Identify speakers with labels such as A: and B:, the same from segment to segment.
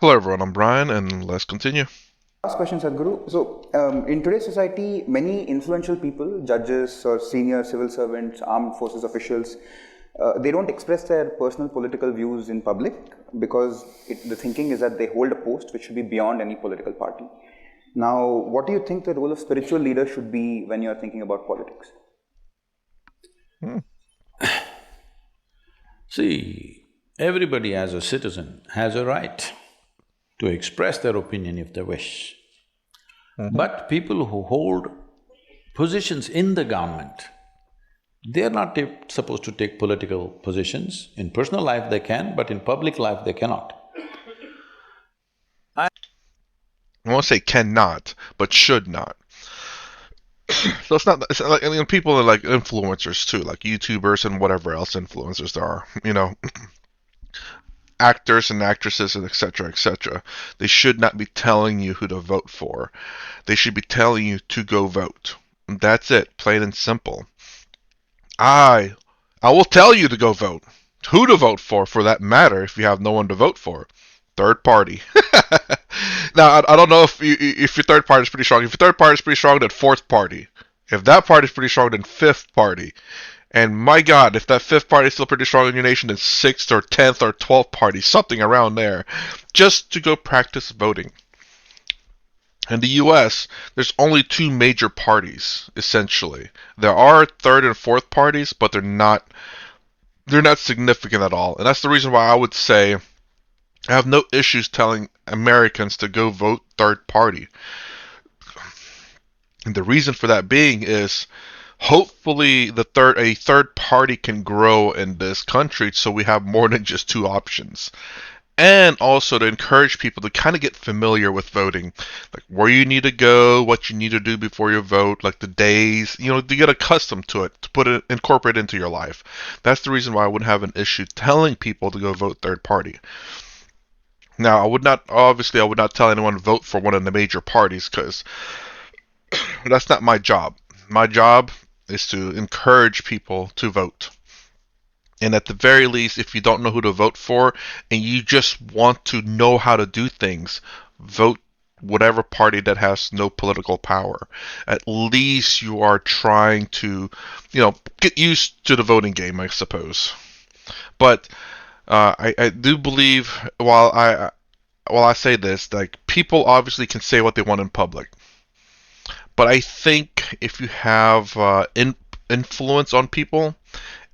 A: Hello everyone, I'm Brian and let's continue.
B: Last question, Sadhguru. So, in today's society, many influential people, judges or senior civil servants, armed forces officials, they don't express their personal political views in public because the thinking is that they hold a post which should be beyond any political party. Now, what do you think the role of spiritual leader should be when you're thinking about politics?
A: Hmm.
C: See, everybody as a citizen has a right to express their opinion if they wish.
A: Mhm.
C: But people who hold positions in the government, they are not supposed to take political positions. In personal life they can, but in public life they cannot.
A: I won't say cannot, but should not. So it's not like, I mean, people are like influencers too, like YouTubers and whatever else influencers there are, actors and actresses and etc. etc. They should not be telling you who to vote for. They should be telling you to go vote. That's it, plain and simple. I I will tell you to go vote. Who to vote for that matter, if you have no one to vote for. Third party. Now, I don't know if your third party is pretty strong. If your third party is pretty strong, then fourth party. If that party is pretty strong, then fifth party. And my God, if that fifth party is still pretty strong in your nation, then sixth or 10th or 12th party, something around there, just to go practice voting. In the US, there's only two major parties, essentially. There are third and fourth parties, but they're not significant at all. And that's the reason why I would say I have no issues telling Americans to go vote third party. And the reason for that being is hopefully a third party can grow in this country so we have more than just two options. And also to encourage people to kind of get familiar with voting, like where you need to go, what you need to do before you vote, like the days, to get accustomed to it, to incorporate it into your life. That's the reason why I wouldn't have an issue telling people to go vote third party. Now, I would not tell anyone to vote for one of the major parties because that's not my job. My job is to encourage people to vote. And at the very least, if you don't know who to vote for and you just want to know how to do things, vote whatever party that has no political power. At least you are trying to, get used to the voting game, I suppose. But I do believe while I say this, like people obviously can say what they want in public, but I think if you have influence on people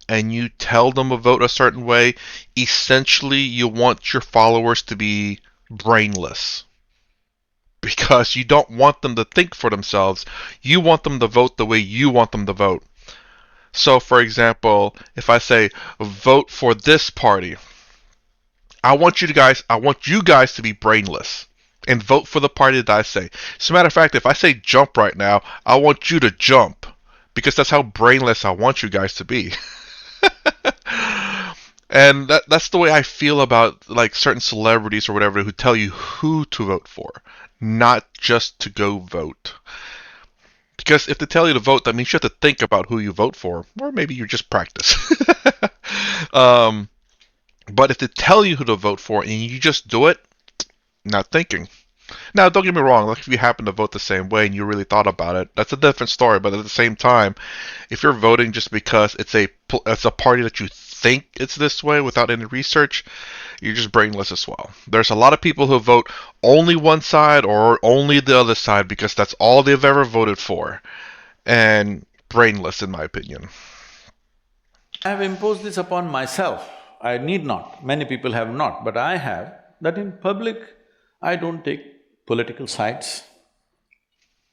A: and you tell them to vote a certain way, essentially you want your followers to be brainless because you don't want them to think for themselves. You want them to vote the way you want them to vote. So, for example, if I say vote for this party, I want you guys to be brainless and vote for the party that I say. As a matter of fact, if I say jump right now, I want you to jump because that's how brainless I want you guys to be. And that's the way I feel about like certain celebrities or whatever who tell you who to vote for, not just to go vote. Because if they tell you to vote, that means you have to think about who you vote for, or maybe you just practice. um, but if they tell you who to vote for and you just do it, not thinking. Now, don't get me wrong. Like if you happen to vote the same way and you really thought about it, that's a different story. But at the same time, if you're voting just because it's a party that you think it's this way without any research, you're just brainless as well. There's a lot of people who vote only one side or only the other side because that's all they've ever voted for, and brainless in my opinion.
C: I have imposed this upon myself. I need not, many people have not, but I have, that in public I don't take political sides.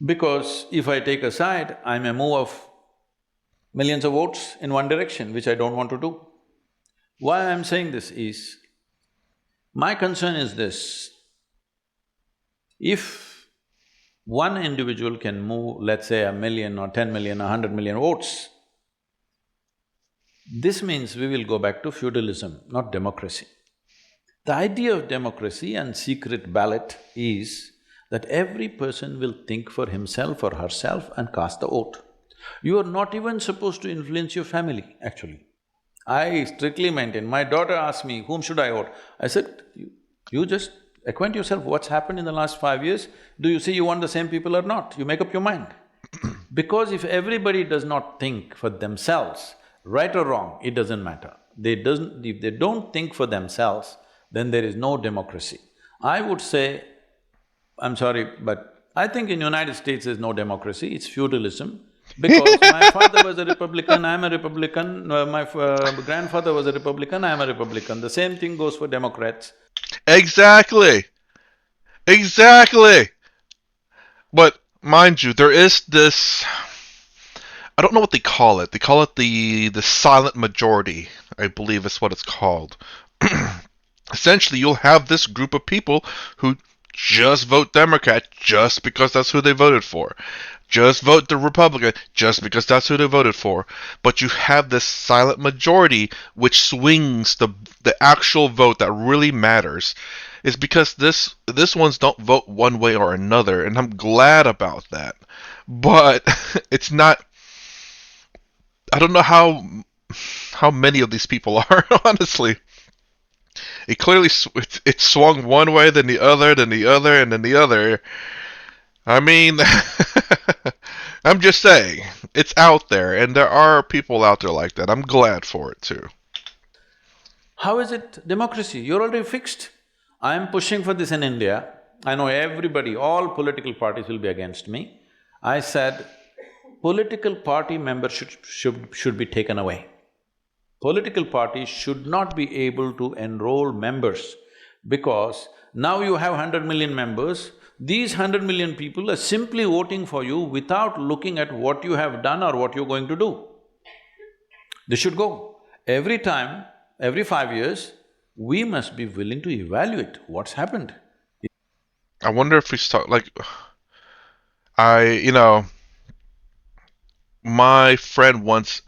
C: Because if I take a side, I may move of millions of votes in one direction, which I don't want to do. Why I'm saying this is, my concern is this: if one individual can move, let's say, 1 million or 10 million or 100 million votes, this means we will go back to feudalism, not democracy. The idea of democracy and secret ballot is that every person will think for himself or herself and cast the vote. You are not even supposed to influence your family, actually. I strictly maintain, my daughter asked me, whom should I vote? I said, you just Acquaint yourself what's happened in the last 5 years. Do you see you want the same people or not? You make up your mind. Because if everybody does not think for themselves, right or wrong, it doesn't matter. If they don't think for themselves, then there is no democracy. I would say, I'm sorry, but I think in United States there's no democracy, it's feudalism. Because my father was a Republican, I'm a Republican, grandfather was a Republican, I'm a Republican. The same thing goes for Democrats.
A: Exactly. Exactly. But mind you, there is this. I don't know what they call it. They call it the silent majority. I believe is what it's called. Essentially, you'll have this group of people who just vote Democrat just because that's who they voted for. Just vote the Republican just because that's who they voted for. But you have this silent majority which swings the actual vote that really matters. Is because this ones don't vote one way or another, and I'm glad about that. But it's not. I don't know how many of these people are honestly. It clearly it swung one way, then the other, then the other, and then the other. I mean, I'm just saying, it's out there, and there are people out there like that. I'm glad for it too.
C: How is it democracy? You're already fixed. I am pushing for this in India. I know everybody, all political parties will be against me. I said, political party membership should be taken away. Political parties should not be able to enroll members because now you have 100 million members, these 100 million people are simply voting for you without looking at what you have done or what you're going to do. They should go. Every time, every 5 years, we must be willing to evaluate what's happened.
A: I wonder if we start like I my friend once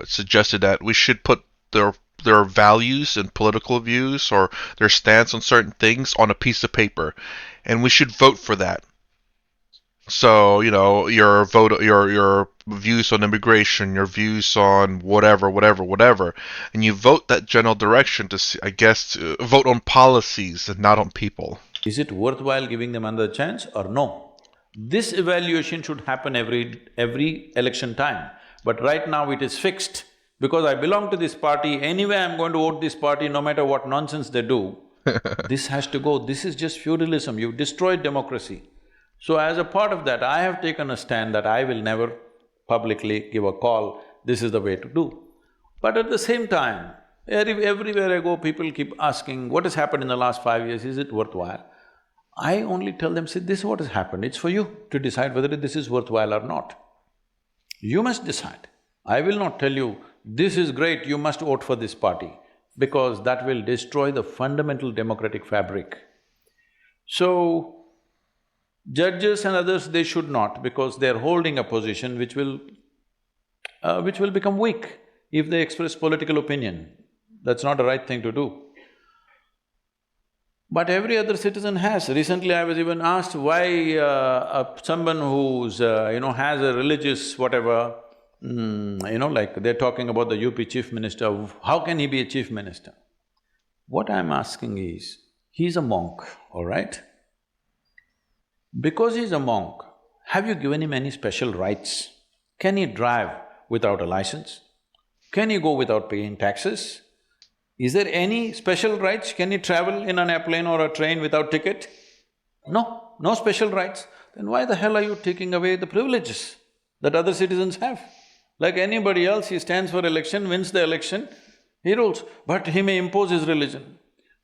A: suggested that we should put their values and political views or their stance on certain things on a piece of paper, and we should vote for that. So your vote, your views on immigration, your views on whatever, and you vote that general direction to see, I guess, to vote on policies and not on people.
C: Is it worthwhile giving them another chance or no? This evaluation should happen every election time, but right now it is fixed. Because I belong to this party, anyway I'm going to vote this party no matter what nonsense they do. This has to go, this is just feudalism, you've destroyed democracy. So as a part of that, I have taken a stand that I will never publicly give a call, this is the way to do. But at the same time, everywhere I go, people keep asking, what has happened in the last 5 years, is it worthwhile? I only tell them, see, this is what has happened, it's for you to decide whether this is worthwhile or not. You must decide. I will not tell you, this is great, you must vote for this party, because that will destroy the fundamental democratic fabric. So, judges and others, they should not, because they're holding a position which will become weak if they express political opinion. That's not the right thing to do. But every other citizen has. Recently I was even asked why someone who's has a religious whatever, like they're talking about the UP chief minister, how can he be a chief minister? What I'm asking is, he's a monk, all right? Because he's a monk, have you given him any special rights? Can he drive without a license? Can he go without paying taxes? Is there any special rights? Can he travel in an airplane or a train without ticket? No, no special rights. Then why the hell are you taking away the privileges that other citizens have? Like anybody else, he stands for election, wins the election, he rules, but he may impose his religion.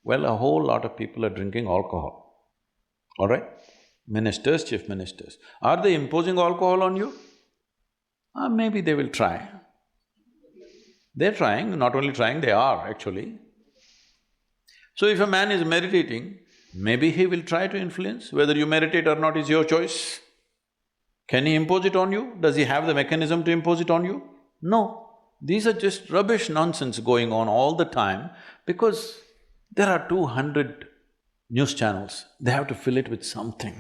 C: Well, a whole lot of people are drinking alcohol, all right? Ministers, chief ministers. Are they imposing alcohol on you? Maybe they will try. They're trying, not only trying, they are actually. So if a man is meditating, maybe he will try to influence, whether you meditate or not is your choice. Can he impose it on you? Does he have the mechanism to impose it on you? No. These are just rubbish nonsense going on all the time because there are 200 news channels, they have to fill it with something.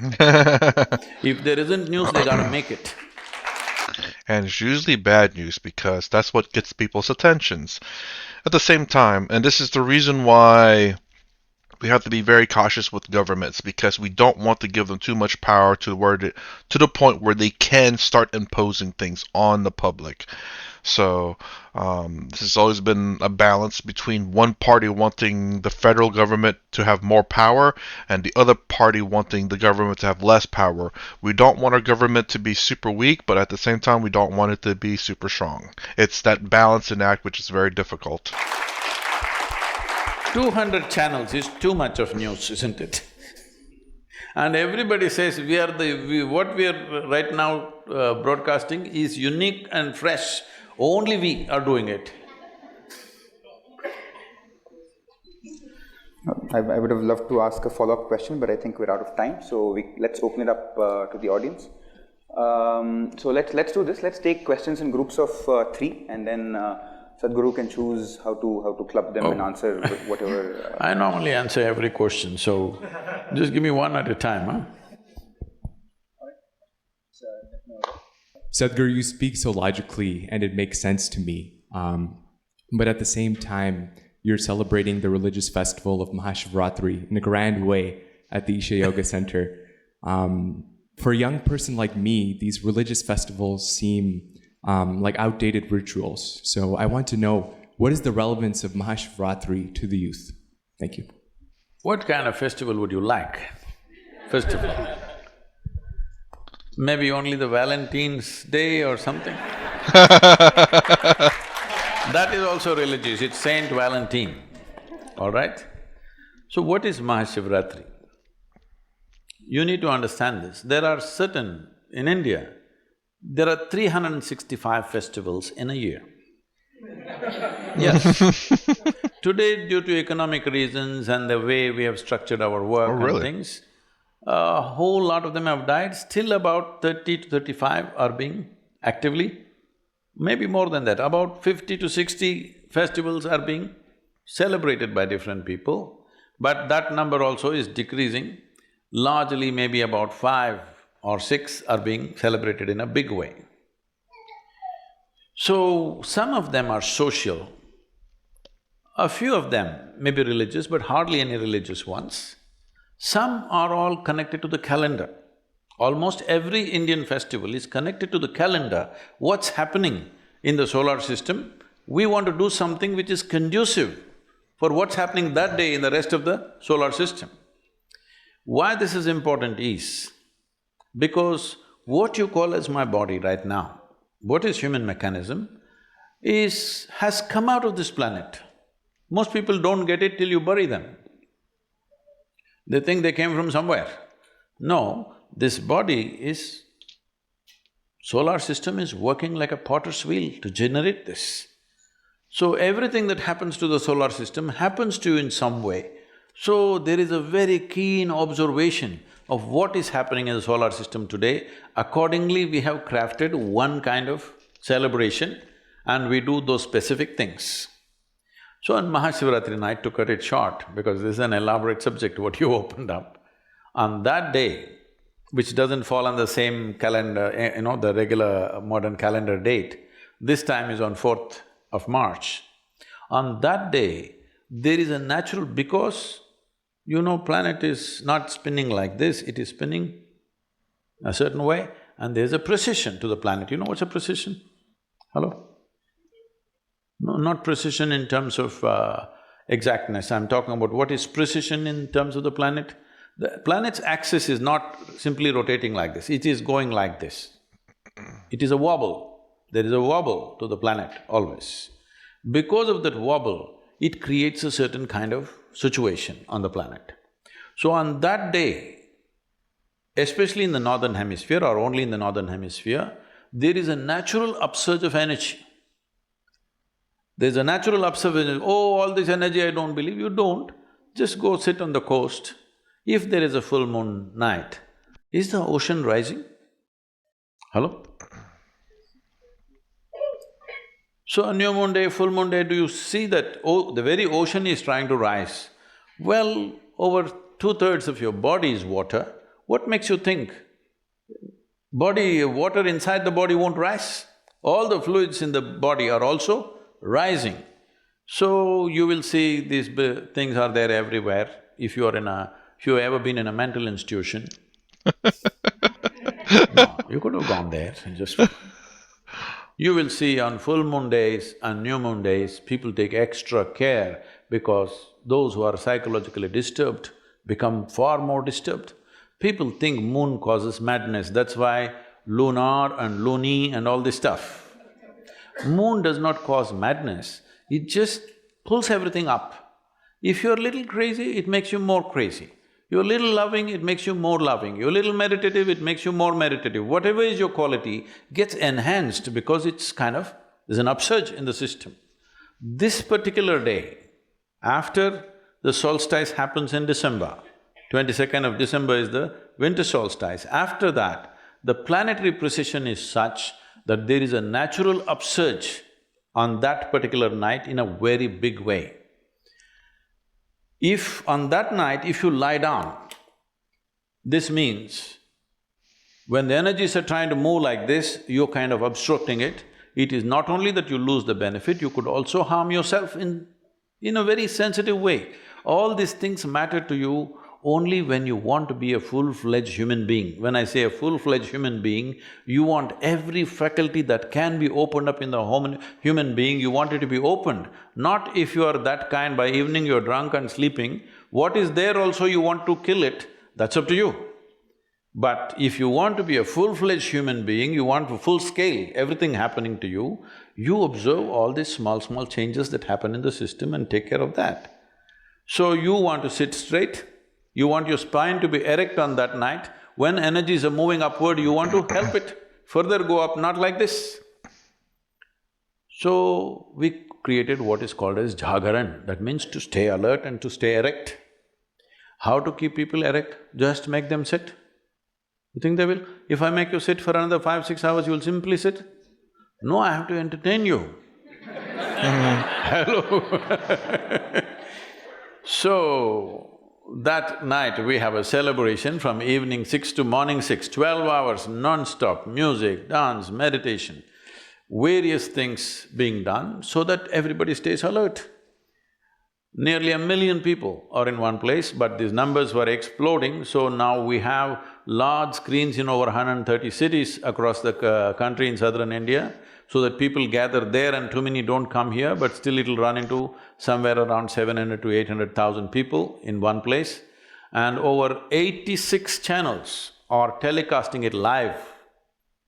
C: If there isn't news, they gotta make it.
A: And it's usually bad news because that's what gets people's attentions. At the same time, and this is the reason why we have to be very cautious with governments because we don't want to give them too much power to the point where they can start imposing things on the public. So this has always been a balance between one party wanting the federal government to have more power and the other party wanting the government to have less power. We don't want our government to be super weak, but at the same time, we don't want it to be super strong. It's that balancing act which is very difficult.
C: 200 channels is too much of news, isn't it? And everybody says what we are right now broadcasting is unique and fresh, only we are doing it.
B: I would have loved to ask a follow-up question, but I think we're out of time, so let's open it up to the audience. So let's do this. Let's take questions in groups of three, and then Sadhguru can choose how to club them and answer whatever.
C: I normally answer every question, so just give me one at a time, huh?
D: Sadhguru, you speak so logically and it makes sense to me. But at the same time, you're celebrating the religious festival of Mahashivratri in a grand way at the Isha Yoga Center. For a young person like me, these religious festivals seem like outdated rituals. So I want to know, what is the relevance of Mahashivratri to the youth? Thank you.
C: What kind of festival would you like, first of all? Maybe only the Valentine's Day or something? That is also religious, it's Saint Valentine, all right? So what is Mahashivratri? You need to understand this. There are certain… in India, there are 365 festivals in a year. Yes. Today, due to economic reasons and the way we have structured our work and things, a whole lot of them have died. Still about 30 to 35 are being actively, maybe more than that, about 50 to 60 festivals are being celebrated by different people, but that number also is decreasing. Largely maybe about 5 or 6 are being celebrated in a big way. So, some of them are social, a few of them may be religious, but hardly any religious ones. Some are all connected to the calendar. Almost every Indian festival is connected to the calendar, what's happening in the solar system. We want to do something which is conducive for what's happening that day in the rest of the solar system. Why this is important is, because what you call as my body right now, what is human mechanism, has come out of this planet. Most people don't get it till you bury them. They think they came from somewhere. No, this body is… solar system is working like a potter's wheel to generate this. So everything that happens to the solar system happens to you in some way. So there is a very keen observation of what is happening in the solar system today. Accordingly, we have crafted one kind of celebration and we do those specific things. So on Mahashivratri night, to cut it short, because this is an elaborate subject what you opened up, on that day, which doesn't fall on the same calendar, the regular modern calendar date, this time is on 4th of March. On that day, there is a natural… because planet is not spinning like this, it is spinning a certain way and there's a precision to the planet. You know what's a precision? Hello? No, not precision in terms of exactness, I'm talking about what is precision in terms of the planet. The planet's axis is not simply rotating like this, it is going like this. It is a wobble, there is a wobble to the planet always. Because of that wobble, it creates a certain kind of situation on the planet. So on that day, especially in the northern hemisphere or only in the northern hemisphere, there is a natural upsurge of energy. There's a natural upsurge of energy. Oh, all this energy I don't believe, you don't. Just go sit on the coast. If there is a full moon night, is the ocean rising? Hello? So on new moon day, full moon day, do you see that, the very ocean is trying to rise? Well, over 2/3 of your body is water. What makes you think water inside the body won't rise? All the fluids in the body are also rising. So you will see these things are there everywhere. if you've ever been in a mental institution, no, you could have gone there and just… You will see on full moon days and new moon days, people take extra care because those who are psychologically disturbed become far more disturbed. People think moon causes madness, that's why lunar and loony and all this stuff. Moon does not cause madness, it just pulls everything up. If you're a little crazy, it makes you more crazy. You're a little loving, it makes you more loving. You're a little meditative, it makes you more meditative. Whatever is your quality gets enhanced because it's kind of… there's an upsurge in the system. This particular day, after the solstice happens in December, 22nd of December is the winter solstice. After that, the planetary precession is such that there is a natural upsurge on that particular night in a very big way. If on that night, if you lie down, this means when the energies are trying to move like this, you're kind of obstructing it. It is not only that you lose the benefit, you could also harm yourself in a very sensitive way. All these things matter to you only when you want to be a full-fledged human being. When I say a full-fledged human being, you want every faculty that can be opened up in the human being, you want it to be opened. Not if you are that kind, by evening you're drunk and sleeping, what is there also you want to kill it, that's up to you. But if you want to be a full-fledged human being, you want full scale, everything happening to you, you observe all these small changes that happen in the system and take care of that. So you want to sit straight, you want your spine to be erect on that night. When energies are moving upward, you want to help it further go up, not like this. So, we created what is called as jagaran, that means to stay alert and to stay erect. How to keep people erect? Just make them sit. You think they will? If I make you sit for another 5–6 hours, you will simply sit? No, I have to entertain you. Hello. So, that night we have a celebration from evening 6 to morning 6, 12 hours non-stop, music, dance, meditation, various things being done so that everybody stays alert. Nearly 1 million people are in one place, but these numbers were exploding, so now we have large screens in over 130 cities across the country in southern India, so that people gather there and too many don't come here, but still it'll run into somewhere around 700 to 800,000 people in one place. And over 86 channels are telecasting it live.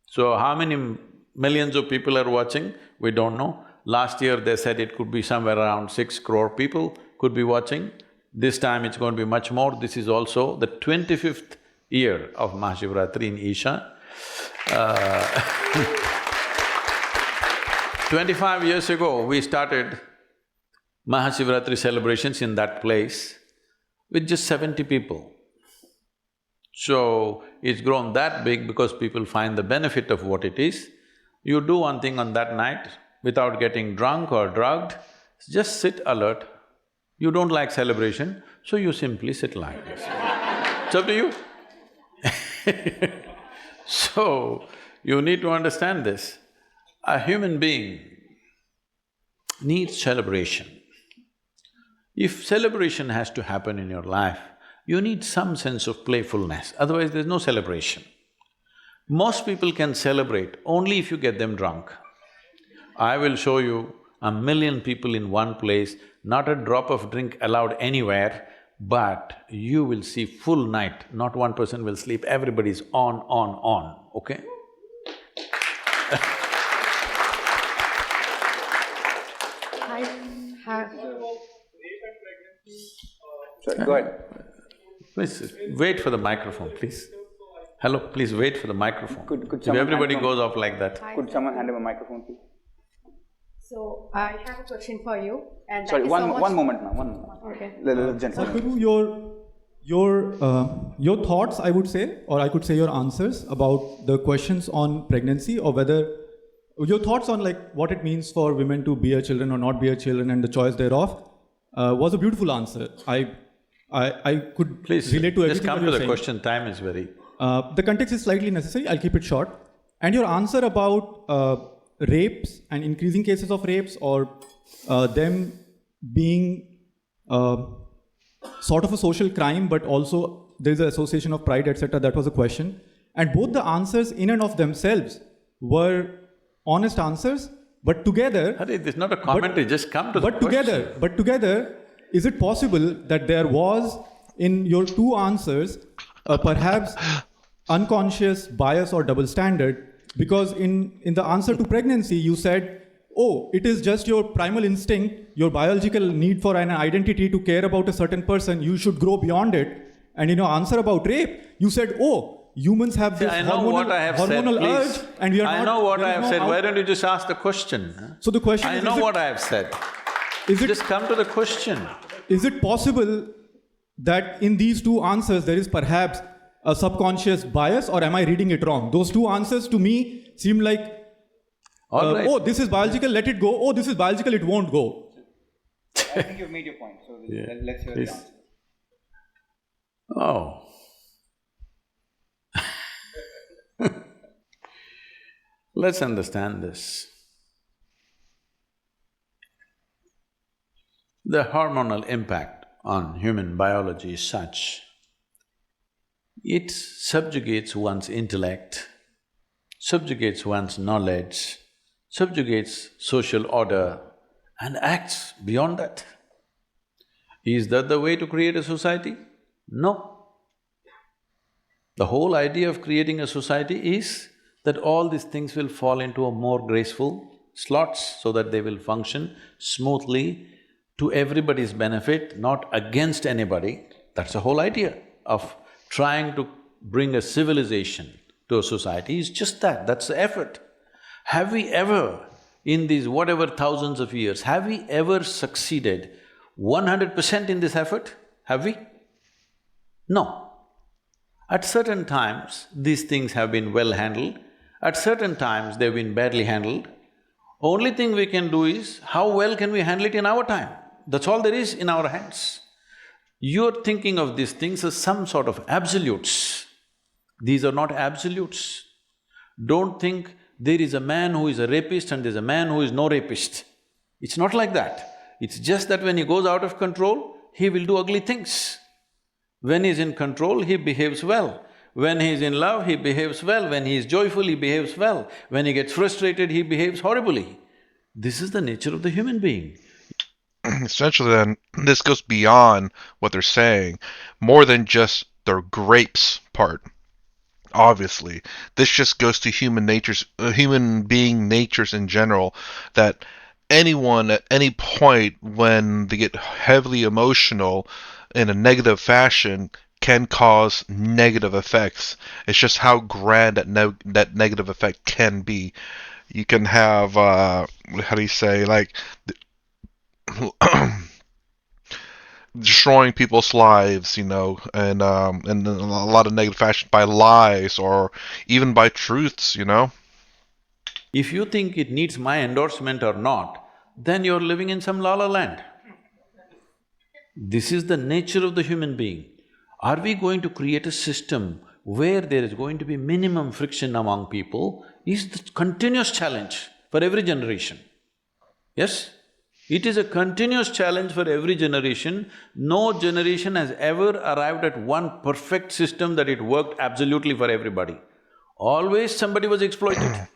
C: So how many millions of people are watching, we don't know. Last year they said it could be somewhere around 6 crore people could be watching. This time it's going to be much more. This is also the 25th year of Mahashivratri in Isha. 25 years ago, we started Mahashivratri celebrations in that place with just 70 people. So, it's grown that big because people find the benefit of what it is. You do one thing on that night without getting drunk or drugged, just sit alert. You don't like celebration, so you simply sit like this. It's up to you. So, you need to understand this. A human being needs celebration. If celebration has to happen in your life, you need some sense of playfulness, otherwise there's no celebration. Most people can celebrate only if you get them drunk. I will show you 1 million people in one place, not a drop of drink allowed anywhere, but you will see full night, not one person will sleep, everybody's on, okay?
B: Sorry, go ahead.
C: Please, wait for the microphone, please. Hello, please wait for the microphone.
B: Could
C: If
B: someone
C: everybody
B: hand him-
C: goes off like that…
B: Could someone hand him a microphone, please?
E: So, I have a question for you and
B: Sorry,
E: thank you so much.
B: one moment, ma'am, one moment.
E: Okay.
B: Gentlemen.
F: Sadhguru, your thoughts, I would say, or I could say your answers about the questions on pregnancy, or whether your thoughts on like what it means for women to bear children or not bear children and the choice thereof was a beautiful answer. I could
C: Please,
F: relate to everything
C: just come
F: that
C: to
F: you're
C: the
F: saying.
C: question, time is very…
F: The context is slightly necessary, I'll keep it short. And your answer about rapes and increasing cases of rapes, or them being sort of a social crime, but also there's an association of pride, etc. That was a question. And both the answers in and of themselves were honest answers, but together…
C: Hari, this is not a commentary, just come to the question.
F: But together, is it possible that there was in your two answers perhaps unconscious bias or double standard? Because in the answer to pregnancy, you said, oh, it is just your primal instinct, your biological need for an identity to care about a certain person, you should grow beyond it. And in your answer about rape, you said, oh, humans have this hormonal urge and we are not…
C: I know what I have said, why don't you just ask the question?
F: So the question is…
C: I know what I have said. Just come to the question.
F: Is it possible that in these two answers there is perhaps a subconscious bias, or am I reading it wrong? Those two answers to me seem like,
C: Right.
F: oh, this is biological, let it go. Oh, this is biological, it won't go.
B: I think you've made your point, so let's hear the answer.
C: Oh. Let's understand this. The hormonal impact on human biology is such, it subjugates one's intellect, subjugates one's knowledge, subjugates social order and acts beyond that. Is that the way to create a society? No. The whole idea of creating a society is that all these things will fall into a more graceful slots so that they will function smoothly to everybody's benefit, not against anybody. That's the whole idea of trying to bring a civilization to a society, is just that, that's the effort. Have we ever, in these whatever thousands of years, have we ever succeeded 100% in this effort? Have we? No. At certain times, these things have been well handled, at certain times they've been badly handled. Only thing we can do is, how well can we handle it in our time? That's all there is in our hands. You're thinking of these things as some sort of absolutes. These are not absolutes. Don't think there is a man who is a rapist and there's a man who is no rapist. It's not like that. It's just that when he goes out of control, he will do ugly things. When he's in control, he behaves well. When he's in love, he behaves well. When he's joyful, he behaves well. When he gets frustrated, he behaves horribly. This is the nature of the human being.
A: Essentially, then, this goes beyond what they're saying, more than just their grapes part. Obviously, this just goes to human being natures in general, that anyone at any point when they get heavily emotional in a negative fashion can cause negative effects. It's just how grand that negative effect can be. You can have, how do you say, like, destroying people's lives, and in a lot of negative fashion by lies or even by truths,
C: If you think it needs my endorsement or not, then you're living in some la-la land. This is the nature of the human being. Are we going to create a system where there is going to be minimum friction among people is the continuous challenge for every generation. Yes? It is a continuous challenge for every generation. No generation has ever arrived at one perfect system that it worked absolutely for everybody. Always somebody was exploited.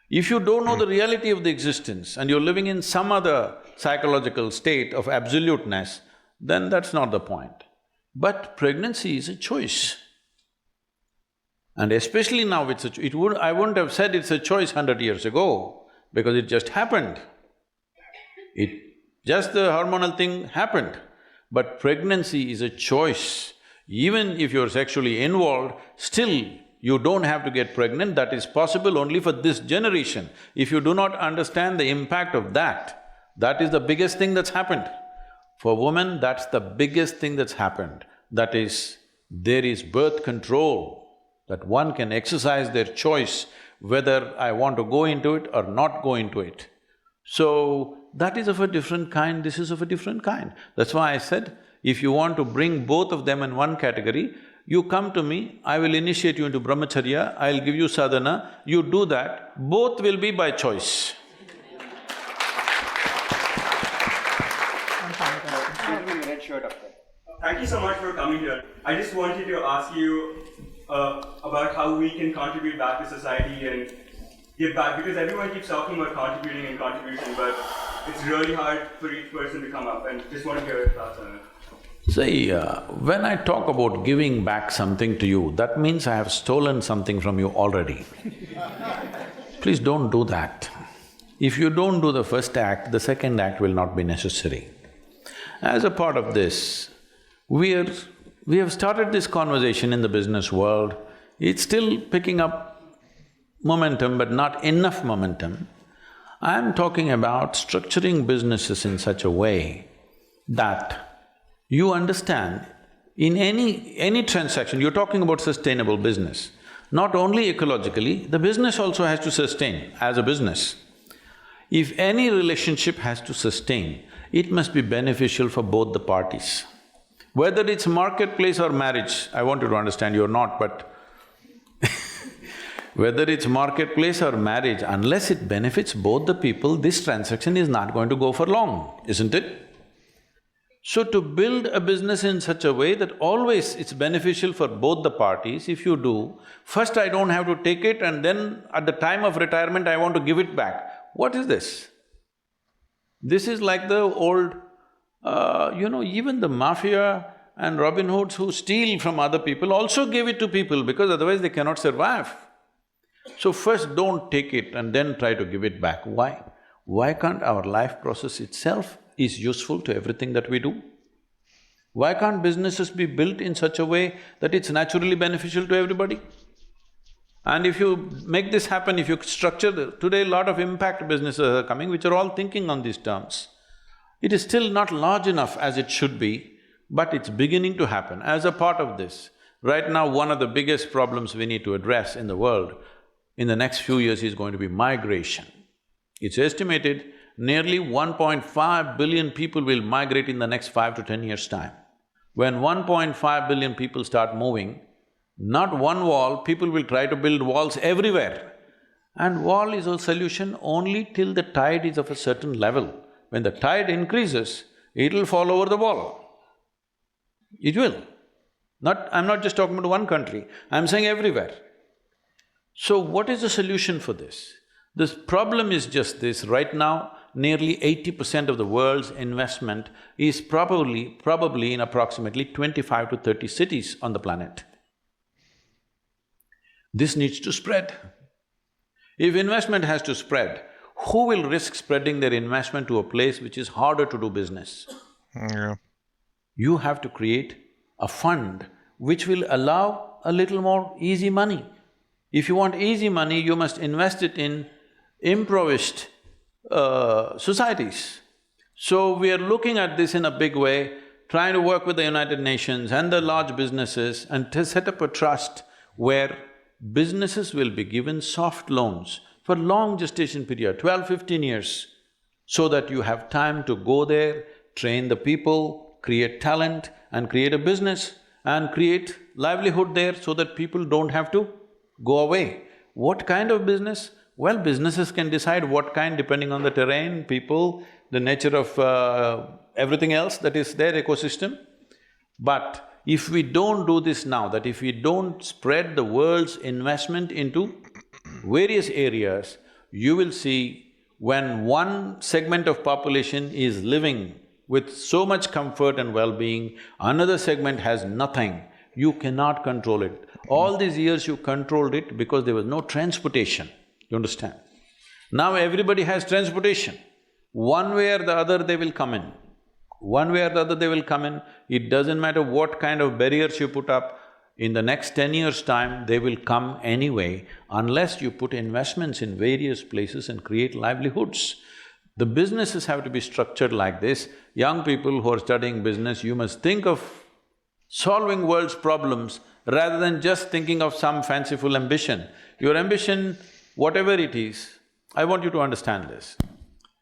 C: If you don't know the reality of the existence and you're living in some other psychological state of absoluteness, then that's not the point. But pregnancy is a choice. And especially now it's I wouldn't have said it's a choice 100 years ago, because it just happened. Just the hormonal thing happened. But pregnancy is a choice. Even if you're sexually involved, still you don't have to get pregnant. That is possible only for this generation. If you do not understand the impact of that, that is the biggest thing that's happened. For women, that's the biggest thing that's happened. That is, there is birth control, that one can exercise their choice whether I want to go into it or not go into it. So, that is of a different kind, this is of a different kind. That's why I said, if you want to bring both of them in one category, you come to me, I will initiate you into brahmacharya, I'll give you sadhana, you do that, both will be by choice.
B: Gentleman in the red shirt up there.
G: Thank you so much for coming here. I just wanted to ask you about how we can contribute back to society and give back, because everyone keeps talking about contributing and contribution, but it's really hard for each person to come up, and just want to hear your thoughts on it.
C: See, when I talk about giving back something to you, that means I have stolen something from you already. Please don't do that. If you don't do the first act, the second act will not be necessary. As a part of this, we have started this conversation in the business world. It's still picking up momentum, but not enough momentum. I'm talking about structuring businesses in such a way that you understand in any transaction, you're talking about sustainable business. Not only ecologically, the business also has to sustain as a business. If any relationship has to sustain, it must be beneficial for both the parties. Whether it's marketplace or marriage, I want you to understand, you're not, but whether it's marketplace or marriage, unless it benefits both the people, this transaction is not going to go for long, isn't it? So to build a business in such a way that always it's beneficial for both the parties, if you do, first I don't have to take it and then at the time of retirement I want to give it back. What is this? This is like the old, even the mafia and Robin Hoods who steal from other people also give it to people because otherwise they cannot survive. So first don't take it and then try to give it back. Why? Why can't our life process itself is useful to everything that we do? Why can't businesses be built in such a way that it's naturally beneficial to everybody? And if you make this happen, if you today a lot of impact businesses are coming which are all thinking on these terms. It is still not large enough as it should be, but it's beginning to happen. As a part of this, right now one of the biggest problems we need to address in the world in the next few years is going to be migration. It's estimated nearly 1.5 billion people will migrate in the next 5 to 10 years' time. When 1.5 billion people start moving, not one wall, people will try to build walls everywhere. And wall is a solution only till the tide is of a certain level. When the tide increases, it'll fall over the wall. It will. I'm not just talking about one country, I'm saying everywhere. So what is the solution for this? The problem is just this, right now, nearly 80% of the world's investment is probably in approximately 25 to 30 cities on the planet. This needs to spread. If investment has to spread, who will risk spreading their investment to a place which is harder to do business?
A: Yeah.
C: You have to create a fund which will allow a little more easy money. If you want easy money, you must invest it in impoverished societies. So we are looking at this in a big way, trying to work with the United Nations and the large businesses and to set up a trust where businesses will be given soft loans for long gestation period, 12, 15 years, so that you have time to go there, train the people, create talent and create a business and create livelihood there so that people don't have to go away. What kind of business? Well, businesses can decide what kind depending on the terrain, people, the nature of everything else that is their ecosystem. But if we don't do this now, that if we don't spread the world's investment into various areas, you will see when one segment of population is living with so much comfort and well-being, another segment has nothing, you cannot control it. All these years you controlled it because there was no transportation, you understand? Now everybody has transportation. One way or the other they will come in. One way or the other they will come in. It doesn't matter what kind of barriers you put up, in the next 10 years' time, they will come anyway unless you put investments in various places and create livelihoods. The businesses have to be structured like this. Young people who are studying business, you must think of solving world's problems rather than just thinking of some fanciful ambition. Your ambition, whatever it is, I want you to understand this.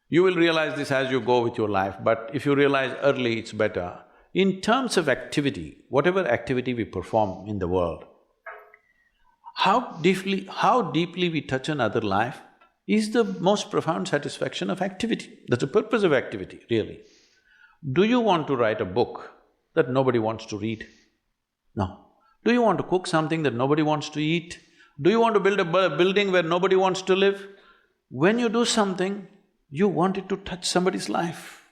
C: You will realize this as you go with your life, but if you realize early, it's better. In terms of activity, whatever activity we perform in the world, how deeply we touch another life is the most profound satisfaction of activity. That's the purpose of activity, really. Do you want to write a book that nobody wants to read? No. Do you want to cook something that nobody wants to eat? Do you want to build a building where nobody wants to live? When you do something, you want it to touch somebody's life.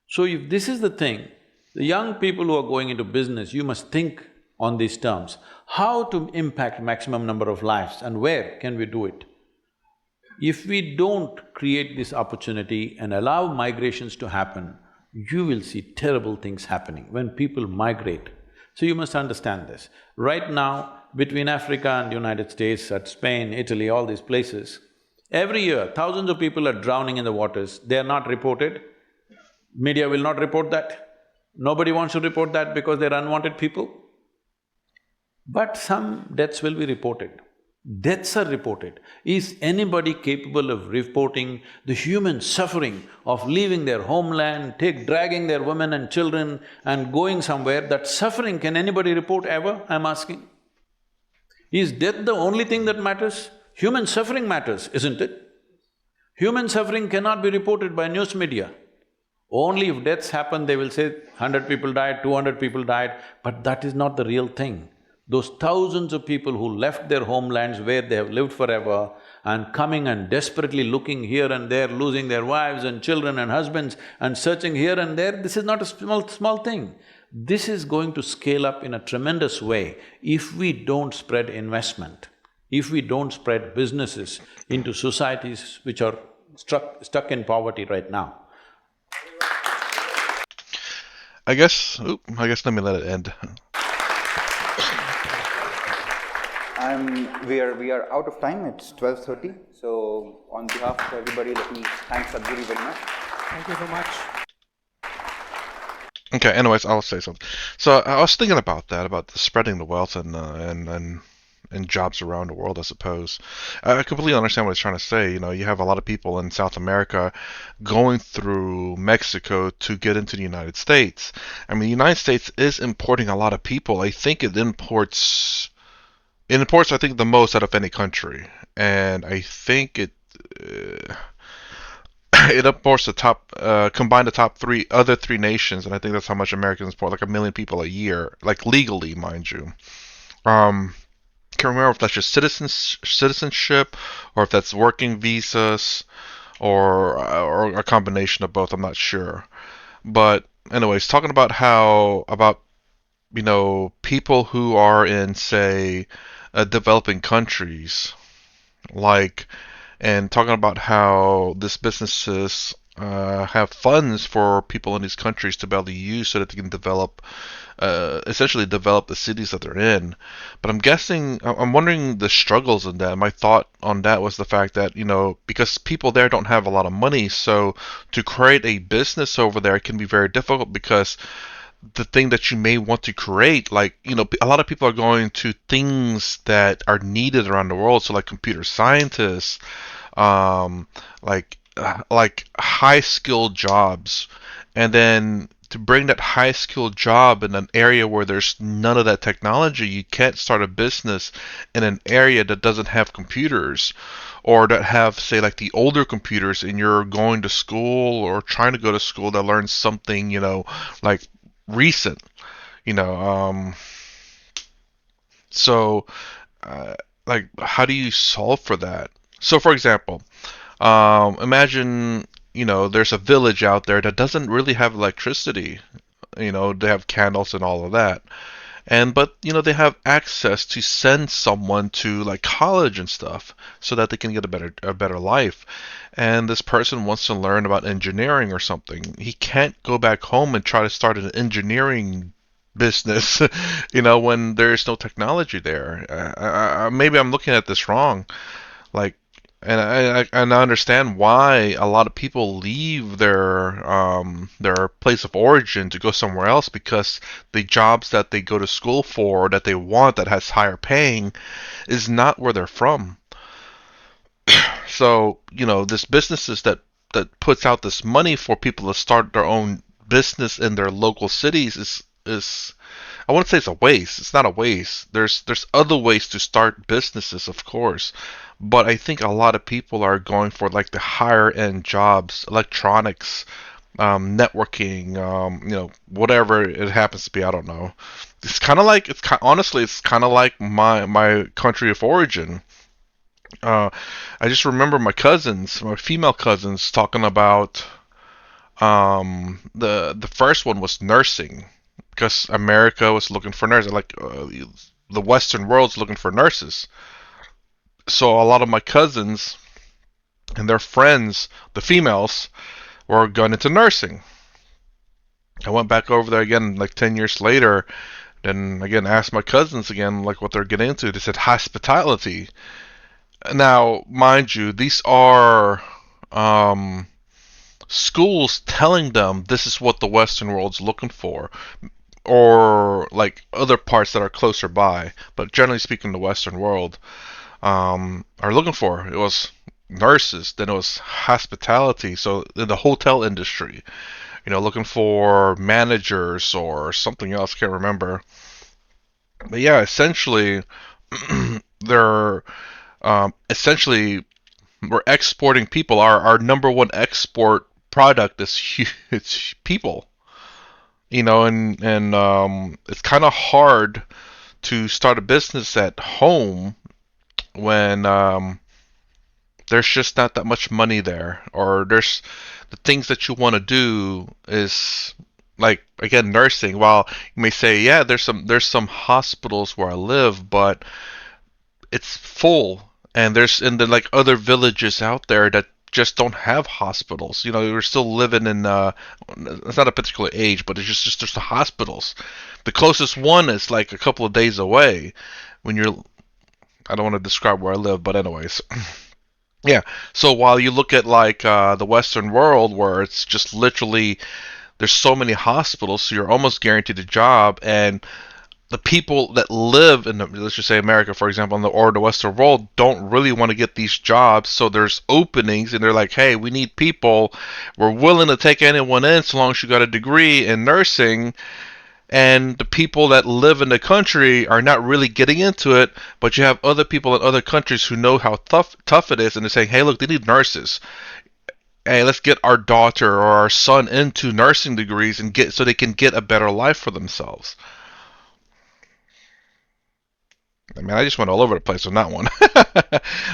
C: So if this is the thing, the young people who are going into business, you must think on these terms. How to impact maximum number of lives and where can we do it? If we don't create this opportunity and allow migrations to happen, you will see terrible things happening when people migrate. So you must understand this. Right now, between Africa and the United States, at Spain, Italy, all these places, every year, thousands of people are drowning in the waters. They are not reported. Media will not report that. Nobody wants to report that because they're unwanted people. But some deaths will be reported. Deaths are reported. Is anybody capable of reporting the human suffering of leaving their homeland, dragging their women and children and going somewhere? That suffering, can anybody report ever, I'm asking? Is death the only thing that matters? Human suffering matters, isn't it? Human suffering cannot be reported by news media. Only if deaths happen, they will say 100 people died, 200 people died, but that is not the real thing. Those thousands of people who left their homelands where they have lived forever and coming and desperately looking here and there, losing their wives and children and husbands and searching here and there, this is not a small thing. This is going to scale up in a tremendous way if we don't spread investment, if we don't spread businesses into societies which are stuck in poverty right now.
A: I guess let me let it end.
B: We are out of time, it's 12:30. So on behalf of everybody, let me thank Sadhguru very much.
H: Thank you so much.
A: Okay, anyways, I'll say something. So I was thinking about that, about the spreading the wealth and jobs around the world, I suppose. I completely understand what he's trying to say. You know, you have a lot of people in South America going through Mexico to get into the United States. I mean, the United States is importing a lot of people. I think it imports, I think, the most out of any country. And I think it imports the top, combined the top other three nations, and I think that's how much Americans import, like 1 million people a year, like legally, mind you. Can't remember if that's just citizenship, or if that's working visas, or a combination of both. I'm not sure. But anyways, talking about people who are in, say, developing countries, like, and talking about how these businesses have funds for people in these countries to be able to use so that they can essentially develop the cities that they're in. But I'm wondering the struggles in that. My thought on that was the fact that, because people there don't have a lot of money, so to create a business over there can be very difficult, because the thing that you may want to create, like, a lot of people are going to things that are needed around the world. So like computer scientists, like high skilled jobs, and then to bring that high skilled job in an area where there's none of that technology, you can't start a business in an area that doesn't have computers, or that have, say, like the older computers, and you're going to school or trying to go to school to learn something, like recent, you know. So, like, how do you solve for that? So, for example, imagine, there's a village out there that doesn't really have electricity. They have candles and all of that. But they have access to send someone to like college and stuff so that they can get a better life. And this person wants to learn about engineering or something. He can't go back home and try to start an engineering business, when there's no technology there. Maybe I'm looking at this wrong. Like, and I understand why a lot of people leave their place of origin to go somewhere else, because the jobs that they go to school for, that they want, that has higher paying, is not where they're from. So, this businesses that puts out this money for people to start their own business in their local cities is I wouldn't say it's a waste. It's not a waste. There's other ways to start businesses, of course, but I think a lot of people are going for like the higher end jobs, electronics, networking, whatever it happens to be. I don't know. It's kind of like honestly, it's kind of like my country of origin. Uh, I just remember my female cousins, talking about the first one was nursing, because America was looking for nurses, like the Western world's looking for nurses. So a lot of my cousins and their friends, the females, were going into nursing. I went back over there again like 10 years later, then again asked my cousins again like what they're getting into. They said hospitality. Now, mind you, these are schools telling them this is what the Western world's looking for, or like other parts that are closer by, but generally speaking, the Western world are looking for. It was nurses, then it was hospitality, so in the hotel industry, looking for managers or something else, can't remember. But yeah, essentially, they're essentially we're exporting people. Our number one export product is it's people. And it's kind of hard to start a business at home when there's just not that much money there, or there's the things that you want to do is like, again, nursing. While you may say, yeah, there's some hospitals where I live, but it's full, and there's like other villages out there that just don't have hospitals. We're still living in it's not a particular age, but it's just there's the hospitals. The closest one is like a couple of days away. When you're, I don't want to describe where I live, but anyways. Yeah. So while you look at like the Western world, where it's just literally there's so many hospitals, so you're almost guaranteed a job, and the people that live in let's just say America, for example, or the Western world, don't really want to get these jobs. So there's openings, and they're like, hey, we need people. We're willing to take anyone in so long as you got a degree in nursing. And the people that live in the country are not really getting into it, but you have other people in other countries who know how tough it is, and they're saying, hey, look, they need nurses. Hey, let's get our daughter or our son into nursing degrees and get so they can get a better life for themselves. I mean, I just went all over the place on that one.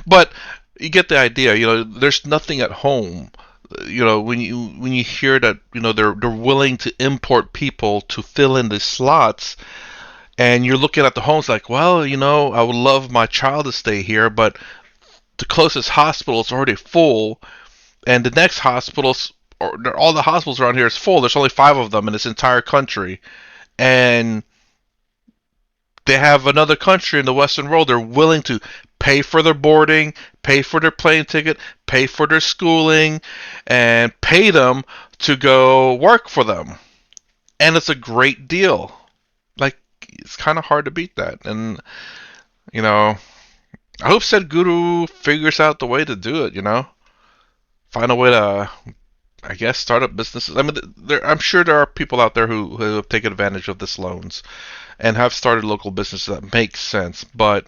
A: But you get the idea. There's nothing at home. When you hear that, they're willing to import people to fill in the slots, and you're looking at the homes like, well, I would love my child to stay here, but the closest hospital is already full, and the next hospitals, or all the hospitals around here is full. There's only 5 of them in this entire country, and they have another country in the Western world. They're willing to pay for their boarding, pay for their plane ticket, pay for their schooling, and pay them to go work for them. And it's a great deal. Like, it's kind of hard to beat that. And, I hope Sadhguru figures out the way to do it, Find a way to, I guess, start up businesses. I mean, I'm sure there are people out there who have taken advantage of this loans and have started local businesses that make sense, but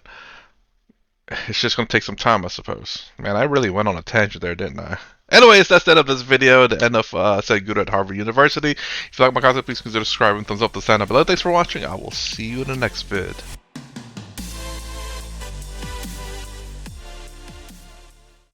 A: it's just going to take some time, I suppose. Man, I really went on a tangent there, didn't I? Anyways, that's the end of this video, the end of Sadhguru at Harvard University. If you like my content, please consider subscribing, thumbs up, the sign up below. Thanks for watching. I will see you in the next vid.